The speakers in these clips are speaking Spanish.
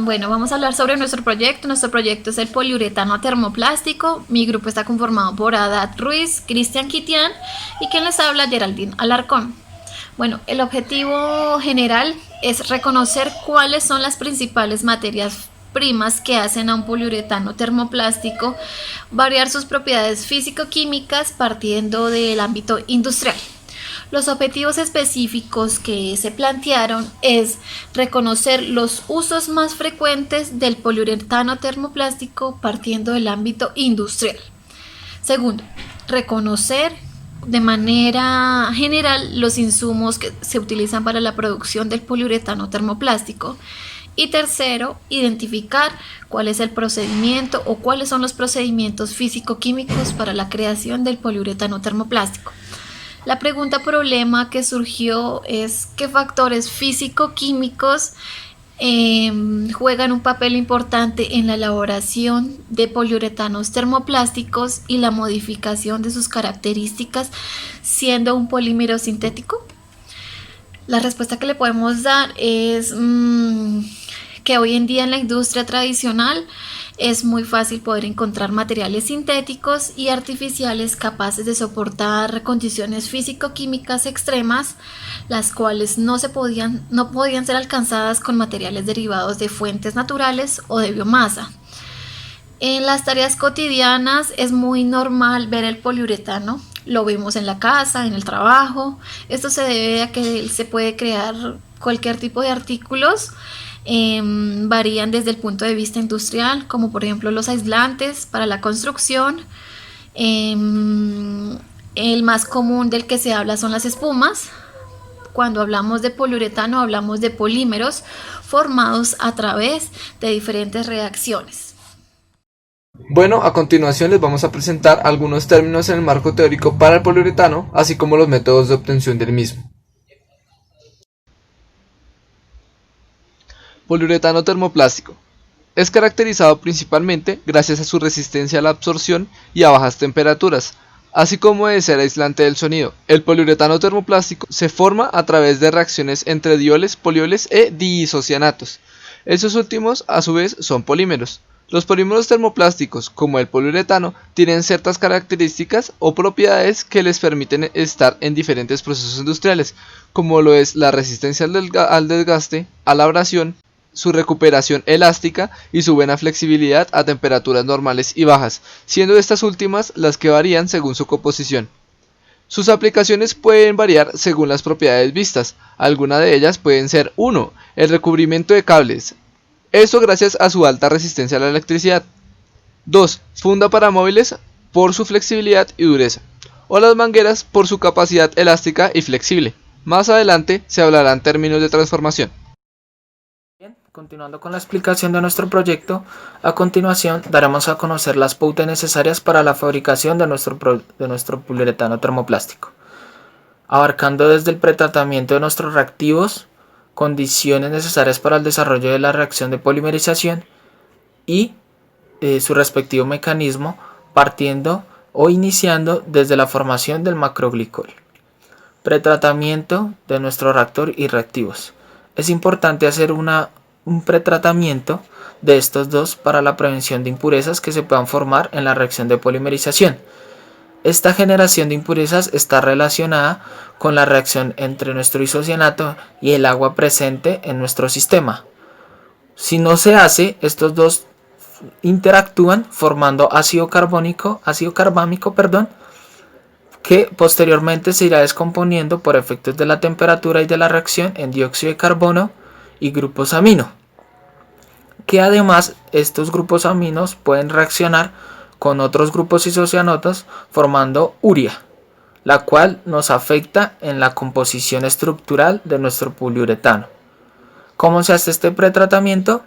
Bueno, vamos a hablar sobre nuestro proyecto. Nuestro proyecto es el poliuretano termoplástico. Mi grupo está conformado por Adat Ruiz, Cristian Kitian y quien les habla, Geraldine Alarcón. Bueno, el objetivo general es reconocer cuáles son las principales materias primas que hacen a un poliuretano termoplástico, variar sus propiedades físico-químicas partiendo del ámbito industrial. Los objetivos específicos que se plantearon es reconocer los usos más frecuentes del poliuretano termoplástico partiendo del ámbito industrial. Segundo, reconocer de manera general los insumos que se utilizan para la producción del poliuretano termoplástico. Y tercero, identificar cuál es el procedimiento o cuáles son los procedimientos físico-químicos para la creación del poliuretano termoplástico. La pregunta problema que surgió es qué factores físico-químicos juegan un papel importante en la elaboración de poliuretanos termoplásticos y la modificación de sus características siendo un polímero sintético. La respuesta que le podemos dar es que hoy en día en la industria tradicional es muy fácil poder encontrar materiales sintéticos y artificiales capaces de soportar condiciones físico-químicas extremas, las cuales no podían ser alcanzadas con materiales derivados de fuentes naturales o de biomasa. En las tareas cotidianas es muy normal ver el poliuretano. Lo vemos en la casa, en el trabajo. Esto se debe a que se puede crear cualquier tipo de artículos. Varían desde el punto de vista industrial, como por ejemplo los aislantes para la construcción. El más común del que se habla son las espumas. Cuando hablamos de poliuretano hablamos de polímeros formados a través de diferentes reacciones. Bueno, a continuación les vamos a presentar algunos términos en el marco teórico para el poliuretano, así como los métodos de obtención del mismo. Poliuretano termoplástico. Es caracterizado principalmente gracias a su resistencia a la absorción y a bajas temperaturas, así como de ser aislante del sonido. El poliuretano termoplástico se forma a través de reacciones entre dioles, polioles e diisocianatos. Estos últimos, a su vez, son polímeros. Los polímeros termoplásticos, como el poliuretano, tienen ciertas características o propiedades que les permiten estar en diferentes procesos industriales, como lo es la resistencia al desgaste, a la abrasión, su recuperación elástica y su buena flexibilidad a temperaturas normales y bajas, siendo estas últimas las que varían según su composición. Sus aplicaciones pueden variar según las propiedades vistas. Algunas de ellas pueden ser 1. El recubrimiento de cables. Esto gracias a su alta resistencia a la electricidad. 2. Funda para móviles por su flexibilidad y dureza. O las mangueras por su capacidad elástica y flexible. Más adelante se hablará en términos de transformación. Bien, continuando con la explicación de nuestro proyecto, a continuación daremos a conocer las pautas necesarias para la fabricación de nuestro poliuretano termoplástico, abarcando desde el pretratamiento de nuestros reactivos, condiciones necesarias para el desarrollo de la reacción de polimerización y su respectivo mecanismo, partiendo o iniciando desde la formación del macroglicol. Pretratamiento de nuestro reactor y reactivos. Es importante hacer un pretratamiento de estos dos para la prevención de impurezas que se puedan formar en la reacción de polimerización. Esta generación de impurezas está relacionada con la reacción entre nuestro isocianato y el agua presente en nuestro sistema. Si no se hace, estos dos interactúan formando ácido carbámico, que posteriormente se irá descomponiendo por efectos de la temperatura y de la reacción en dióxido de carbono y grupos amino, que además estos grupos aminos pueden reaccionar con otros grupos isocianatos formando urea, la cual nos afecta en la composición estructural de nuestro poliuretano. ¿Cómo se hace este pretratamiento?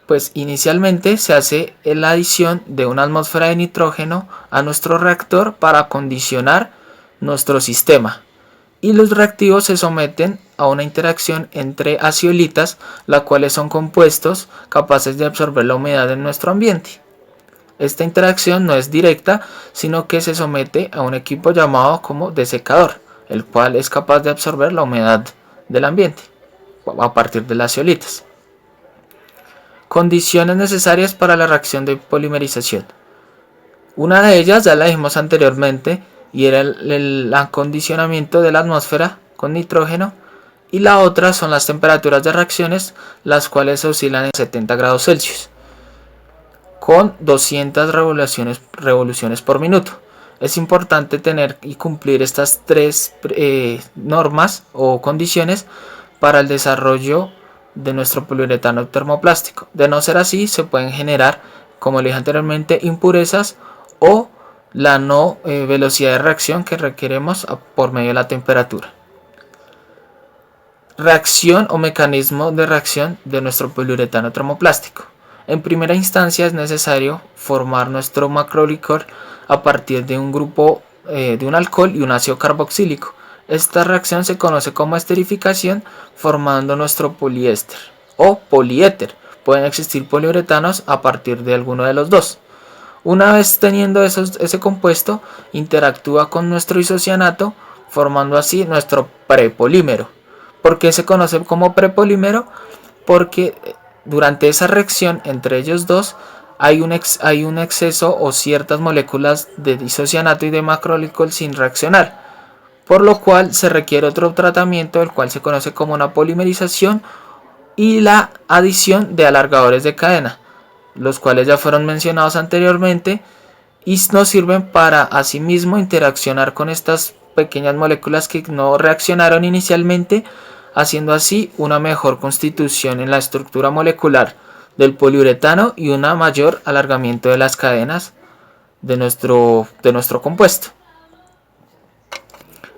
Pues inicialmente se hace la adición de una atmósfera de nitrógeno a nuestro reactor para acondicionar nuestro sistema, y los reactivos se someten a una interacción entre azeolitas, las cuales son compuestos capaces de absorber la humedad en nuestro ambiente. Esta interacción no es directa, sino que se somete a un equipo llamado como desecador, el cual es capaz de absorber la humedad del ambiente a partir de las zeolitas. Condiciones necesarias para la reacción de polimerización. Una de ellas ya la dijimos anteriormente y era el acondicionamiento de la atmósfera con nitrógeno, y la otra son las temperaturas de reacciones, las cuales oscilan en 70 grados Celsius con 200 revoluciones por minuto. Es importante tener y cumplir estas tres normas o condiciones para el desarrollo de nuestro poliuretano termoplástico. De no ser así, se pueden generar, como le dije anteriormente, impurezas o la no velocidad de reacción que requeremos por medio de la temperatura. Reacción o mecanismo de reacción de nuestro poliuretano termoplástico. En primera instancia es necesario formar nuestro macrolicor a partir de un grupo de un alcohol y un ácido carboxílico. Esta reacción se conoce como esterificación, formando nuestro poliéster o poliéter. Pueden existir poliuretanos a partir de alguno de los dos. Una vez teniendo ese compuesto, interactúa con nuestro isocianato, formando así nuestro prepolímero. ¿Por qué se conoce como prepolímero? Porque durante esa reacción entre ellos dos hay un exceso o ciertas moléculas de isocianato y de macrolicol sin reaccionar, por lo cual se requiere otro tratamiento, el cual se conoce como una polimerización y la adición de alargadores de cadena, los cuales ya fueron mencionados anteriormente y nos sirven para asimismo interaccionar con estas pequeñas moléculas que no reaccionaron inicialmente, haciendo así una mejor constitución en la estructura molecular del poliuretano y un mayor alargamiento de las cadenas de nuestro compuesto.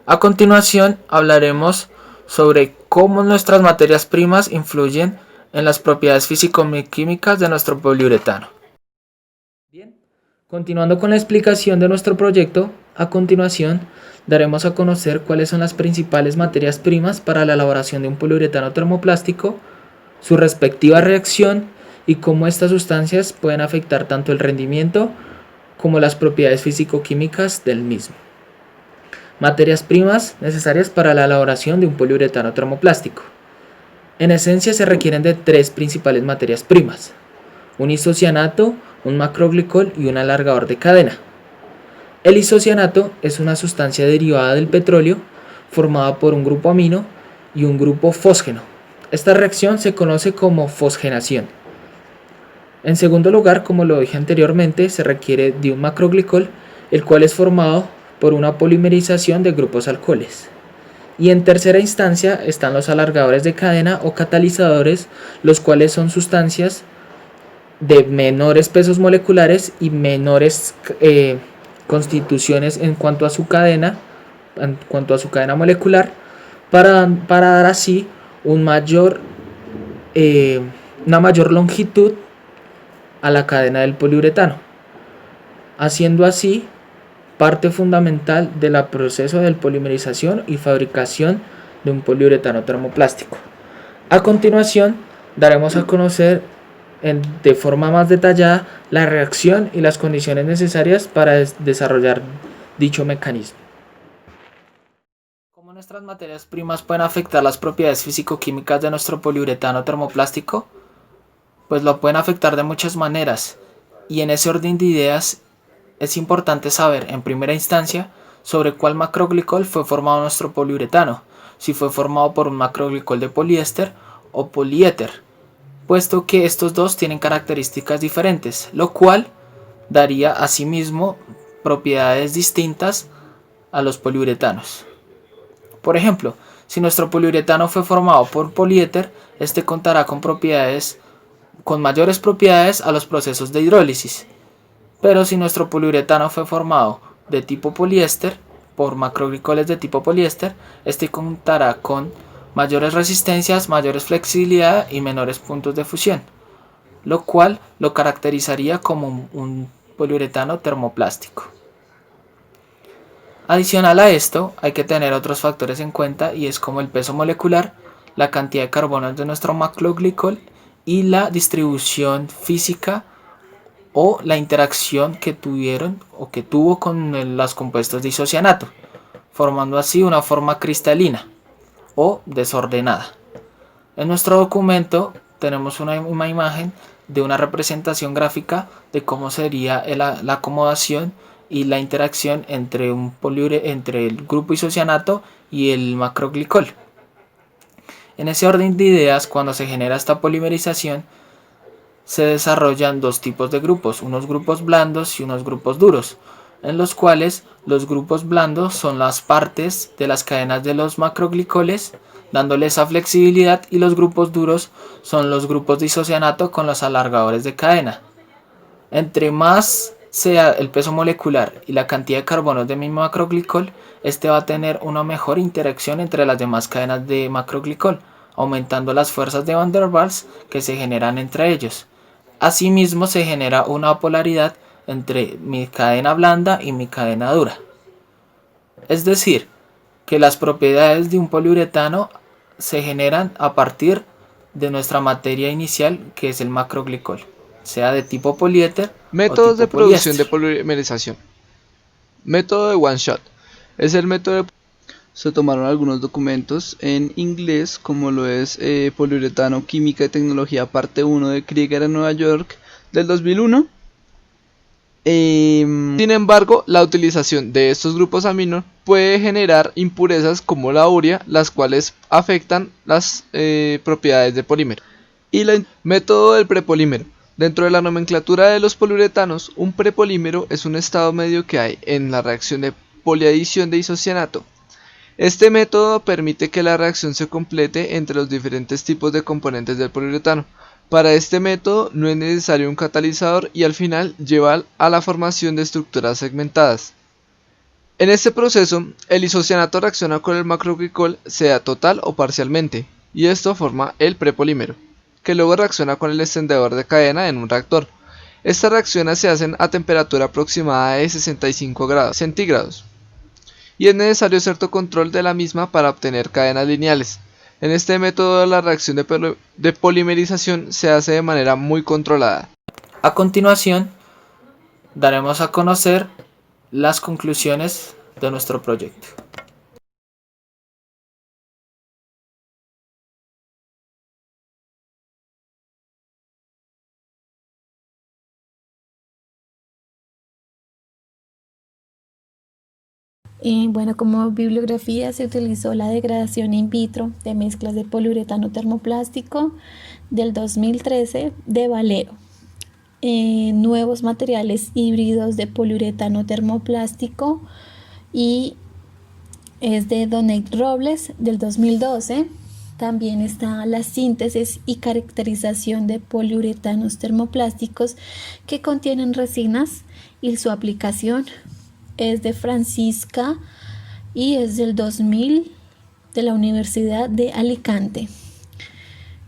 A continuación hablaremos sobre cómo nuestras materias primas influyen en las propiedades físico-químicas de nuestro poliuretano. Bien, continuando con la explicación de nuestro proyecto, a continuación daremos a conocer cuáles son las principales materias primas para la elaboración de un poliuretano termoplástico, su respectiva reacción y cómo estas sustancias pueden afectar tanto el rendimiento como las propiedades físico-químicas del mismo. Materias primas necesarias para la elaboración de un poliuretano termoplástico. En esencia se requieren de tres principales materias primas: un isocianato, un macroglicol y un alargador de cadena. El isocianato es una sustancia derivada del petróleo formada por un grupo amino y un grupo fosgeno. Esta reacción se conoce como fosgenación. En segundo lugar, como lo dije anteriormente, se requiere de un macroglicol, el cual es formado por una polimerización de grupos alcoholes. Y en tercera instancia están los alargadores de cadena o catalizadores, los cuales son sustancias de menores pesos moleculares y menores constituciones en cuanto a su cadena molecular, para dar así una mayor longitud a la cadena del poliuretano, haciendo así parte fundamental del proceso de polimerización y fabricación de un poliuretano termoplástico. A continuación daremos a conocer de forma más detallada la reacción y las condiciones necesarias para desarrollar dicho mecanismo. ¿Cómo nuestras materias primas pueden afectar las propiedades físico-químicas de nuestro poliuretano termoplástico? Pues lo pueden afectar de muchas maneras, y en ese orden de ideas es importante saber en primera instancia sobre cuál macroglicol fue formado nuestro poliuretano, si fue formado por un macroglicol de poliéster o poliéter, puesto que estos dos tienen características diferentes, lo cual daría asimismo propiedades distintas a los poliuretanos. Por ejemplo, si nuestro poliuretano fue formado por poliéter, este contará con mayores propiedades a los procesos de hidrólisis. Pero si nuestro poliuretano fue formado de tipo poliéster, por macroglicoles de tipo poliéster, este contará con mayores resistencias, mayores flexibilidad y menores puntos de fusión, lo cual lo caracterizaría como un poliuretano termoplástico. Adicional a esto, hay que tener otros factores en cuenta, y es como el peso molecular, la cantidad de carbono de nuestro macroglicol y la distribución física o la interacción que tuvo con los compuestos de isocianato, formando así una forma cristalina o desordenada. En nuestro documento tenemos una imagen de una representación gráfica de cómo sería la acomodación y la interacción entre entre el grupo isocianato y el macroglicol. En ese orden de ideas, cuando se genera esta polimerización, se desarrollan dos tipos de grupos, unos grupos blandos y unos grupos duros, en los cuales los grupos blandos son las partes de las cadenas de los macroglicoles, dándole esa flexibilidad, y los grupos duros son los grupos de isocianato con los alargadores de cadena. Entre más sea el peso molecular y la cantidad de carbonos de mi macroglicol, este va a tener una mejor interacción entre las demás cadenas de macroglicol, aumentando las fuerzas de Van der Waals que se generan entre ellos. Asimismo, se genera una polaridad entre mi cadena blanda y mi cadena dura. Es decir, que las propiedades de un poliuretano se generan a partir de nuestra materia inicial, que es el macroglicol, sea de tipo poliéter Métodos o de tipo producción de poliéster. polimerización. Método de one shot. Es el método de... Se tomaron algunos documentos en inglés, como lo es Poliuretano, Química y Tecnología, parte 1 de Krieger en Nueva York del 2001. Sin embargo, la utilización de estos grupos amino puede generar impurezas como la urea, las cuales afectan las propiedades del polímero. Y el método del prepolímero. Dentro de la nomenclatura de los poliuretanos, un prepolímero es un estado medio que hay en la reacción de poliadición de isocianato. Este método permite que la reacción se complete entre los diferentes tipos de componentes del poliuretano. Para este método no es necesario un catalizador y al final lleva a la formación de estructuras segmentadas. En este proceso, el isocianato reacciona con el macroglicol, sea total o parcialmente, y esto forma el prepolímero, que luego reacciona con el extendedor de cadena en un reactor. Estas reacciones se hacen a temperatura aproximada de 65 grados centígrados, y es necesario cierto control de la misma para obtener cadenas lineales. En este método la reacción de polimerización se hace de manera muy controlada. A continuación, daremos a conocer las conclusiones de nuestro proyecto. Bueno, como bibliografía se utilizó la degradación in vitro de mezclas de poliuretano termoplástico del 2013 de Valero. Nuevos materiales híbridos de poliuretano termoplástico y es de Donate Robles del 2012. También está la síntesis y caracterización de poliuretanos termoplásticos que contienen resinas y su aplicación es de Francisca y es del 2000 de la Universidad de Alicante.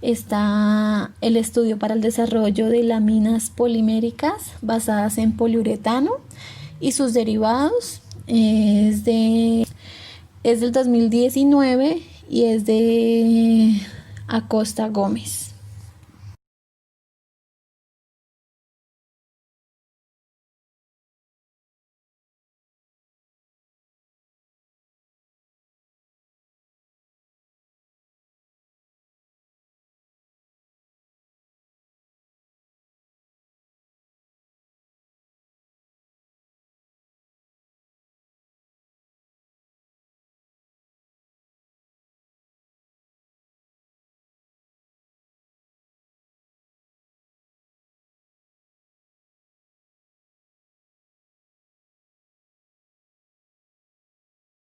Está el estudio para el desarrollo de láminas poliméricas basadas en poliuretano y sus derivados. Es del 2019 y es de Acosta Gómez.